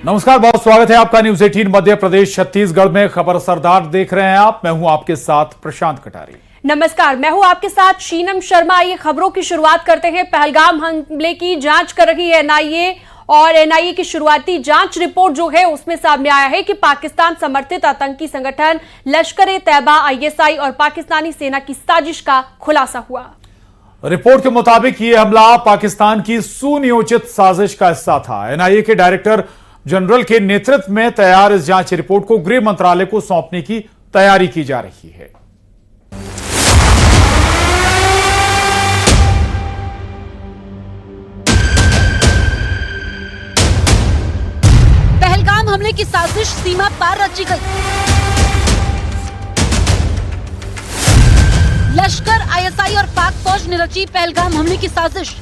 नमस्कार, बहुत स्वागत है आपका न्यूज 18 मध्य प्रदेश छत्तीसगढ़ में खबर सरदार देख रहे हैं आप। मैं हूं आपके साथ प्रशांत कटारी। नमस्कार, मैं हूं आपके साथ शीनम शर्मा। आइए खबरों की शुरुआत करते हैं। पहलगाम हमले की जांच कर रही है एनआईए और एनआईए की शुरुआती जांच रिपोर्ट जो है उसमें सामने आया है कि पाकिस्तान समर्थित आतंकी संगठन लश्कर-ए-तैयबा आईएसआई और पाकिस्तानी सेना की साजिश का खुलासा हुआ। रिपोर्ट के मुताबिक यह हमला पाकिस्तान की सुनियोजित साजिश का हिस्सा था। एनआईए के डायरेक्टर जनरल के नेतृत्व में तैयार इस जांच रिपोर्ट को गृह मंत्रालय को सौंपने की तैयारी की जा रही है। पहलगाम हमले की साजिश सीमा पार रची गई। लश्कर, आईएसआई और पाक फौज ने रची पहलगाम हमले की साजिश।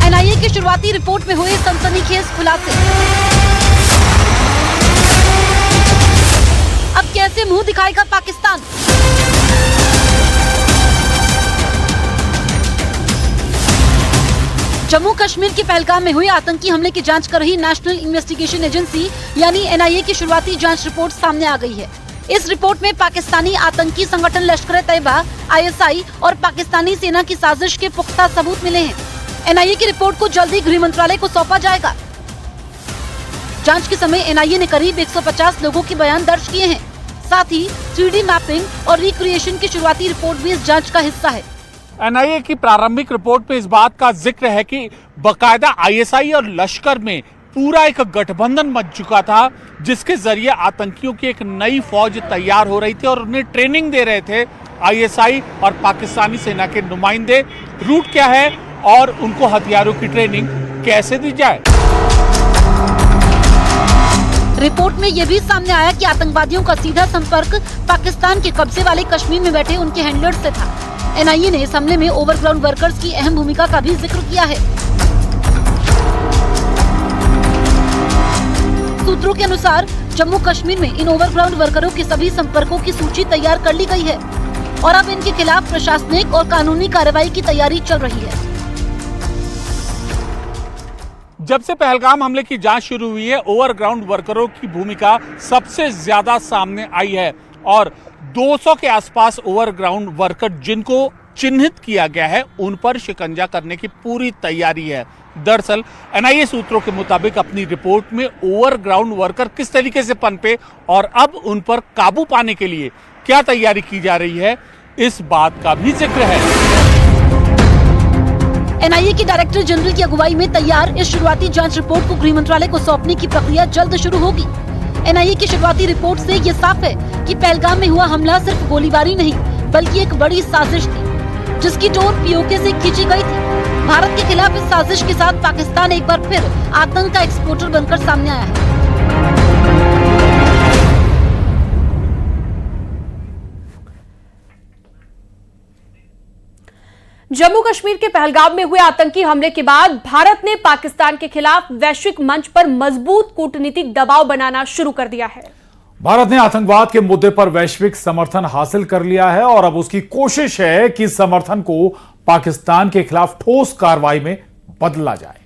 एनआईए की शुरुआती रिपोर्ट में हुए सनसनीखेज खुलासे। अब कैसे मुंह दिखाएगा पाकिस्तान? जम्मू कश्मीर के पहलगाम में हुए आतंकी हमले की जांच कर रही नेशनल इन्वेस्टिगेशन एजेंसी यानी एनआईए की शुरुआती जांच रिपोर्ट सामने आ गई है। इस रिपोर्ट में पाकिस्तानी आतंकी संगठन लश्कर-ए-तैयबा, आईएसआई और पाकिस्तानी सेना की साजिश के पुख्ता सबूत मिले हैं। एनआईए की रिपोर्ट को जल्दी गृह मंत्रालय को सौंपा जाएगा। जांच के समय एनआईए ने करीब 150 लोगों के बयान दर्ज किए हैं। साथ ही 3D मैपिंग और रिक्रिएशन की शुरुआती रिपोर्ट भी इस जांच का हिस्सा है। एनआईए की प्रारंभिक रिपोर्ट में इस बात का जिक्र है कि बकायदा आईएसआई और लश्कर में पूरा एक गठबंधन बन चुका था, जिसके जरिए आतंकियों की एक नई फौज तैयार हो रही थी और उन्हें ट्रेनिंग दे रहे थे आईएसआई और पाकिस्तानी सेना के नुमाइंदे। रूट क्या है और उनको हथियारों की ट्रेनिंग कैसे दी जाए। रिपोर्ट में यह भी सामने आया कि आतंकवादियों का सीधा संपर्क पाकिस्तान के कब्जे वाले कश्मीर में बैठे उनके हैंडलर्स से था। एनआईए ने इस हमले में ओवरग्राउंड वर्कर्स की अहम भूमिका का भी जिक्र किया है। सूत्रों के अनुसार जम्मू कश्मीर में इन ओवरग्राउंड वर्करों के सभी संपर्कों की सूची तैयार कर ली गई है और अब इनके खिलाफ प्रशासनिक और कानूनी कार्रवाई की तैयारी चल रही है। जब से पहलगाम हमले की जांच शुरू हुई है, ओवरग्राउंड वर्करों की भूमिका सबसे ज्यादा सामने आई है और 200 के आसपास ओवरग्राउंड वर्कर जिनको चिन्हित किया गया है उन पर शिकंजा करने की पूरी तैयारी है। दरअसल एनआईए सूत्रों के मुताबिक अपनी रिपोर्ट में ओवरग्राउंड वर्कर किस तरीके से पनपे और अब उन पर काबू पाने के लिए क्या तैयारी की जा रही है, इस बात का भी जिक्र है। एनआईए के डायरेक्टर जनरल की अगुवाई में तैयार इस शुरुआती जांच रिपोर्ट को गृह मंत्रालय को सौंपने की प्रक्रिया जल्द शुरू होगी। एनआईए की शुरुआती रिपोर्ट से ये साफ है कि पहलगाम में हुआ हमला सिर्फ गोलीबारी नहीं बल्कि एक बड़ी साजिश थी, जिसकी डोर पीओके से खींची गई थी। भारत के खिलाफ इस साजिश के साथ पाकिस्तान एक बार फिर आतंक का एक्सपोर्टर बनकर सामने आया है। जम्मू कश्मीर के पहलगाम में हुए आतंकी हमले के बाद भारत ने पाकिस्तान के खिलाफ वैश्विक मंच पर मजबूत कूटनीतिक दबाव बनाना शुरू कर दिया है। भारत ने आतंकवाद के मुद्दे पर वैश्विक समर्थन हासिल कर लिया है और अब उसकी कोशिश है कि समर्थन को पाकिस्तान के खिलाफ ठोस कार्रवाई में बदला जाए।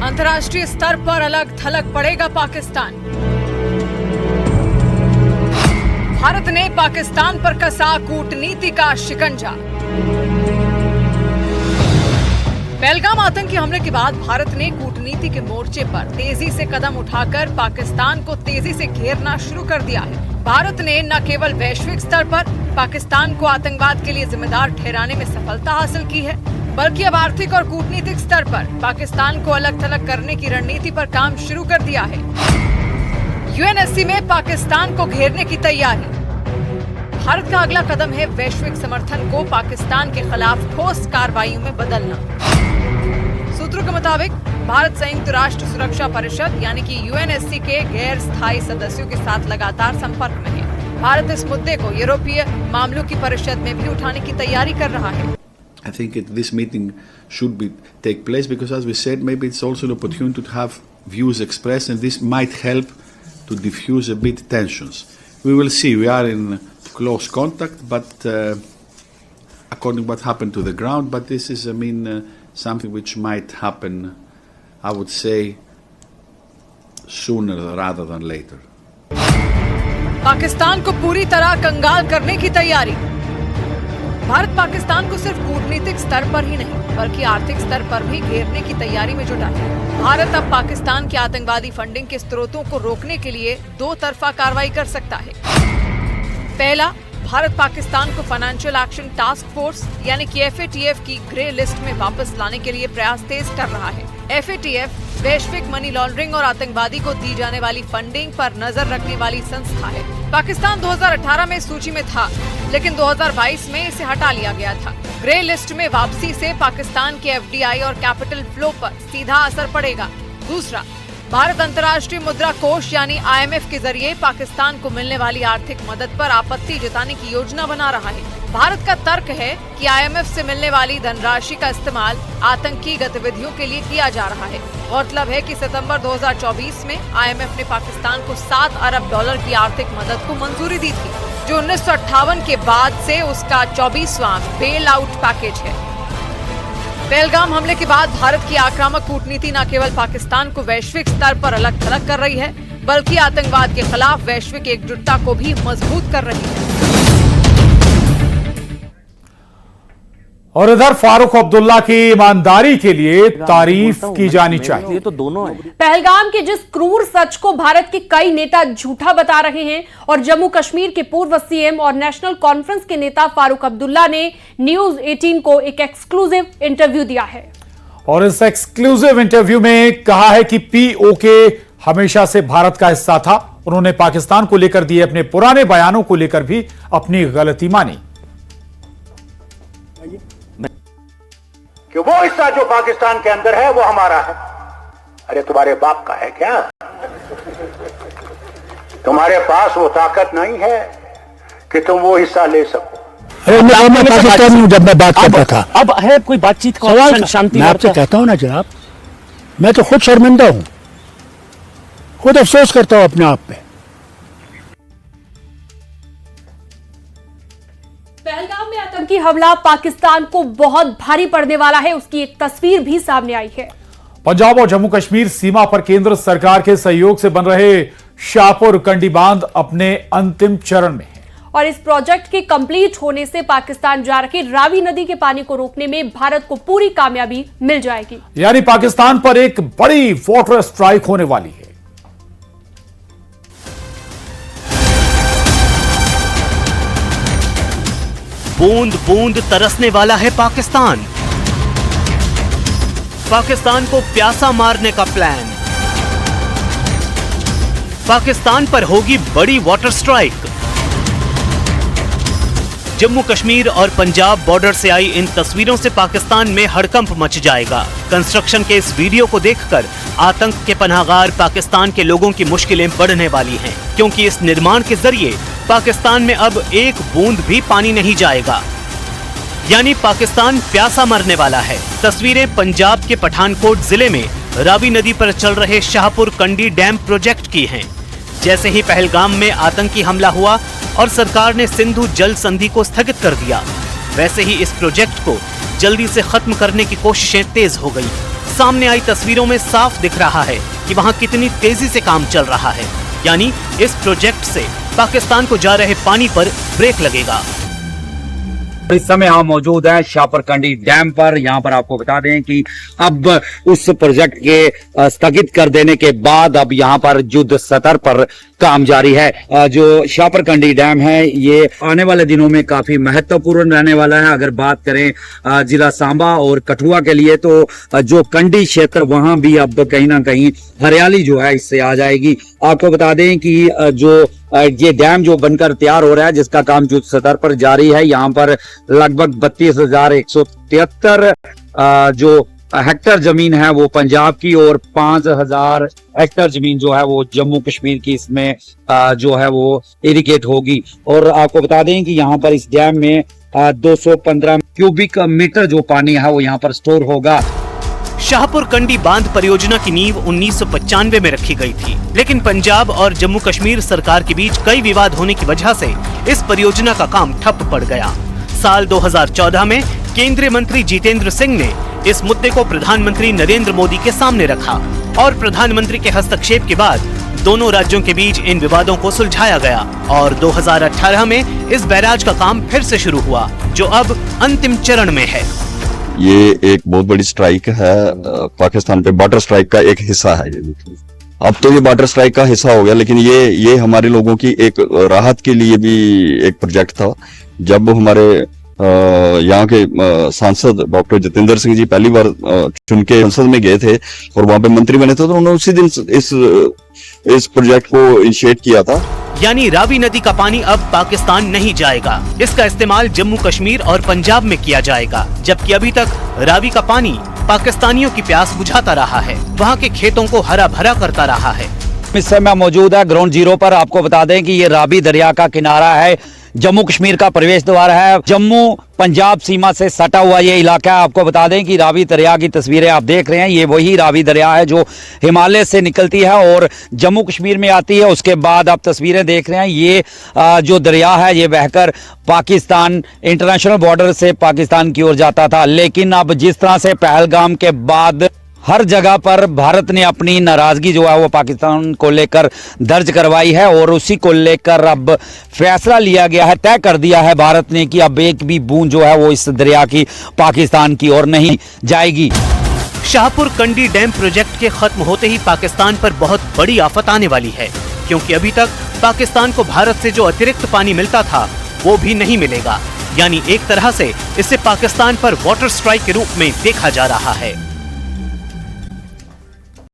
अंतर्राष्ट्रीय स्तर पर अलग थलग पड़ेगा पाकिस्तान। भारत ने पाकिस्तान पर कसा कूटनीति का शिकंजा। पहलगाम आतंकी हमले के बाद भारत ने कूटनीति के मोर्चे पर तेजी से कदम उठाकर पाकिस्तान को तेजी से घेरना शुरू कर दिया है। भारत ने न केवल वैश्विक स्तर पर पाकिस्तान को आतंकवाद के लिए जिम्मेदार ठहराने में सफलता हासिल की है, बल्कि अब आर्थिक और कूटनीतिक स्तर पर पाकिस्तान को अलग थलग करने की रणनीति पर काम शुरू कर दिया है। यूएनएससी में पाकिस्तान को घेरने की तैयारी। भारत का अगला कदम है वैश्विक समर्थन को पाकिस्तान के खिलाफ ठोस कार्रवाइयों में बदलना। सूत्रों के मुताबिक भारत संयुक्त राष्ट्र सुरक्षा परिषद यानी कि यूएनएससी के गैर स्थायी सदस्यों के साथ लगातार संपर्क में है। भारत इस मुद्दे को यूरोपीय मामलों की परिषद में भी उठाने की तैयारी कर रहा है। I think this meeting should take place because, as we said, maybe it's also an opportunity to have views expressed, and this might help to diffuse a bit tensions. We will see. We are in close contact, but according to what happened to the ground. But this is, something which might happen, I would say, sooner rather than later. Pakistan को पूरी तरह कंगाल करने की तैयारी। भारत पाकिस्तान को सिर्फ कूटनीतिक स्तर पर ही नहीं बल्कि आर्थिक स्तर पर भी घेरने की तैयारी में जुटा है। भारत अब पाकिस्तान की आतंकवादी फंडिंग के स्रोतों को रोकने के लिए दो तरफा कार्रवाई कर सकता है। पहला, भारत पाकिस्तान को फाइनेंशियल एक्शन टास्क फोर्स यानी कि FATF की ग्रे लिस्ट में वापस लाने के लिए प्रयास तेज कर रहा है। FATF वैश्विक मनी लॉन्ड्रिंग और आतंकवादी को दी जाने वाली फंडिंग पर नजर रखने वाली संस्था है। पाकिस्तान 2018 में सूची में था, लेकिन 2022 में इसे हटा लिया गया था। ग्रे लिस्ट में वापसी से पाकिस्तान के FDI और कैपिटल फ्लो पर सीधा असर पड़ेगा। दूसरा, भारत अंतर्राष्ट्रीय मुद्रा कोष यानी IMF के जरिए पाकिस्तान को मिलने वाली आर्थिक मदद पर आपत्ति जताने की योजना बना रहा है। भारत का तर्क है कि IMF से मिलने वाली धनराशि का इस्तेमाल आतंकी गतिविधियों के लिए किया जा रहा है। गौरतलब है कि सितंबर 2024 में IMF ने पाकिस्तान को $7 अरब की आर्थिक मदद को मंजूरी दी थी, जो 1958 के बाद से उसका 24वां बेल आउट पैकेज है। पहलगाम हमले के बाद भारत की आक्रामक कूटनीति न केवल पाकिस्तान को वैश्विक स्तर पर अलग थलग कर रही है, बल्कि आतंकवाद के खिलाफ वैश्विक एकजुटता को भी मजबूत कर रही है। और इधर फारूक अब्दुल्ला की ईमानदारी के लिए तारीफ की जानी चाहिए। ये तो दोनों है। पहलगाम के जिस क्रूर सच को भारत के कई नेता झूठा बता रहे हैं और जम्मू कश्मीर के पूर्व CM और नेशनल कॉन्फ्रेंस के नेता फारूक अब्दुल्ला ने न्यूज 18 को एक एक्सक्लूसिव इंटरव्यू दिया है। और इस एक्सक्लूसिव इंटरव्यू में कहा है कि POK हमेशा से भारत का हिस्सा था। उन्होंने पाकिस्तान को लेकर दिए अपने पुराने बयानों को लेकर भी अपनी गलती मानी कि वो हिस्सा जो पाकिस्तान के अंदर है वो हमारा है। अरे तुम्हारे बाप का है क्या? तुम्हारे पास वो ताकत नहीं है कि तुम वो हिस्सा ले सको। अरे मैं पाकिस्तान हूं, जब मैं बात करता था। अब है कोई बातचीत का सवाल शांति। मैं आपसे कहता हूं ना जनाब, मैं तो खुद शर्मिंदा हूं, खुद अफसोस करता हूं अपने आप पे। पहलगाम में आतंकी हमला पाकिस्तान को बहुत भारी पड़ने वाला है, उसकी एक तस्वीर भी सामने आई है। पंजाब और जम्मू कश्मीर सीमा पर केंद्र सरकार के सहयोग से बन रहे शाहपुर कंडी बांध अपने अंतिम चरण में है। और इस प्रोजेक्ट के कंप्लीट होने से पाकिस्तान जा रही रावी नदी के पानी को रोकने में भारत को पूरी कामयाबी मिल जाएगी। यानी पाकिस्तान पर एक बड़ी वाटर स्ट्राइक होने वाली है। बूंद बूंद तरसने वाला है पाकिस्तान। पाकिस्तान को प्यासा मारने का प्लान। पाकिस्तान पर होगी बड़ी वाटर स्ट्राइक। जम्मू कश्मीर और पंजाब बॉर्डर से आई इन तस्वीरों से पाकिस्तान में हड़कंप मच जाएगा। कंस्ट्रक्शन के इस वीडियो को देखकर आतंक के पनाहगार पाकिस्तान के लोगों की मुश्किलें बढ़ने वाली हैं, क्योंकि इस निर्माण के जरिए पाकिस्तान में अब एक बूंद भी पानी नहीं जाएगा। यानी पाकिस्तान प्यासा मरने वाला है। तस्वीरें पंजाब के पठानकोट जिले में रावी नदी पर चल रहे शाहपुर कंडी डैम प्रोजेक्ट की हैं। जैसे ही पहलगाम में आतंकी हमला हुआ और सरकार ने सिंधु जल संधि को स्थगित कर दिया, वैसे ही इस प्रोजेक्ट को जल्दी से खत्म करने की कोशिशें तेज हो गई। सामने आई तस्वीरों में साफ दिख रहा है कि वहां कितनी तेजी से काम चल रहा है। यानी इस प्रोजेक्ट से पाकिस्तान को जा रहे पानी पर ब्रेक लगेगा। इस समय हम मौजूद हैं शाहपुर कंडी डैम पर। यहाँ पर आपको बता दें कि अब उस प्रोजेक्ट के स्थगित कर देने के बाद अब यहाँ पर युद्ध स्तर पर काम जारी है। जो शाहपुर कंडी डैम है ये आने वाले दिनों में काफी महत्वपूर्ण रहने वाला है। अगर बात करें जिला सांबा और कठुआ के लिए, तो जो कंडी क्षेत्र वहां भी अब कहीं ना कहीं हरियाली जो है इससे आ जाएगी। आपको बता दें कि जो ये डैम जो बनकर तैयार हो रहा है, जिसका काम युद्ध स्तर पर जारी है, यहाँ पर लगभग 32,173 जो हेक्टर जमीन है वो पंजाब की और 5,000 हेक्टर जमीन जो है वो जम्मू कश्मीर की इसमें जो है वो इरिगेट होगी। और आपको बता दें कि यहाँ पर इस डैम में 215 क्यूबिक मीटर जो पानी है वो यहाँ पर स्टोर होगा। शाहपुर कंडी बांध परियोजना की नींव 1995 में रखी गई थी, लेकिन पंजाब और जम्मू कश्मीर सरकार के बीच कई विवाद होने की वजह से इस परियोजना का काम ठप पड़ गया। साल 2014 में केंद्रीय मंत्री जितेंद्र सिंह ने इस मुद्दे को प्रधानमंत्री नरेंद्र मोदी के सामने रखा और प्रधानमंत्री के हस्तक्षेप के बाद दोनों राज्यों के बीच इन विवादों को सुलझाया गया और 2018 में इस बैराज का काम फिर से शुरू हुआ, जो अब अंतिम चरण में है। ये एक बहुत बड़ी स्ट्राइक है पाकिस्तान पे, बॉर्डर स्ट्राइक का एक हिस्सा है ये। अब तो ये बॉर्डर स्ट्राइक का हिस्सा हो गया, लेकिन ये हमारे लोगों की एक राहत के लिए भी एक प्रोजेक्ट था। जब हमारे यहाँ के सांसद डॉक्टर जितेंद्र सिंह जी पहली बार चुन के संसद में गए थे और वहां पे मंत्री बने थे, तो उन्होंने उसी दिन इस प्रोजेक्ट को इनिशिएट किया था। यानी रावी नदी का पानी अब पाकिस्तान नहीं जाएगा, इसका इस्तेमाल जम्मू कश्मीर और पंजाब में किया जाएगा, जबकि अभी तक रावी का पानी पाकिस्तानियों की प्यास बुझाता रहा है, वहाँ के खेतों को हरा भरा करता रहा है। इस समय मौजूद है ग्राउंड जीरो पर। आपको बता दें कि ये रावी दरिया का किनारा है, जम्मू कश्मीर का प्रवेश द्वार है, जम्मू पंजाब सीमा से सटा हुआ ये इलाका है। आपको बता दें कि रावी दरिया की तस्वीरें आप देख रहे हैं, ये वही रावी दरिया है जो हिमालय से निकलती है और जम्मू कश्मीर में आती है। उसके बाद आप तस्वीरें देख रहे हैं, ये जो दरिया है ये बहकर पाकिस्तान इंटरनेशनल बॉर्डर से पाकिस्तान की ओर जाता था। लेकिन अब जिस तरह से पहलगाम के बाद हर जगह पर भारत ने अपनी नाराजगी जो है वो पाकिस्तान को लेकर दर्ज करवाई है और उसी को लेकर अब फैसला लिया गया है, तय कर दिया है भारत ने कि अब एक भी बूंद जो है वो इस दरिया की पाकिस्तान की ओर नहीं जाएगी। शाहपुर कंडी डैम प्रोजेक्ट के खत्म होते ही पाकिस्तान पर बहुत बड़ी आफत आने वाली है, क्योंकि अभी तक पाकिस्तान को भारत से जो अतिरिक्त पानी मिलता था वो भी नहीं मिलेगा। यानी एक तरह से इसे पाकिस्तान पर वाटर स्ट्राइक के रूप में देखा जा रहा है।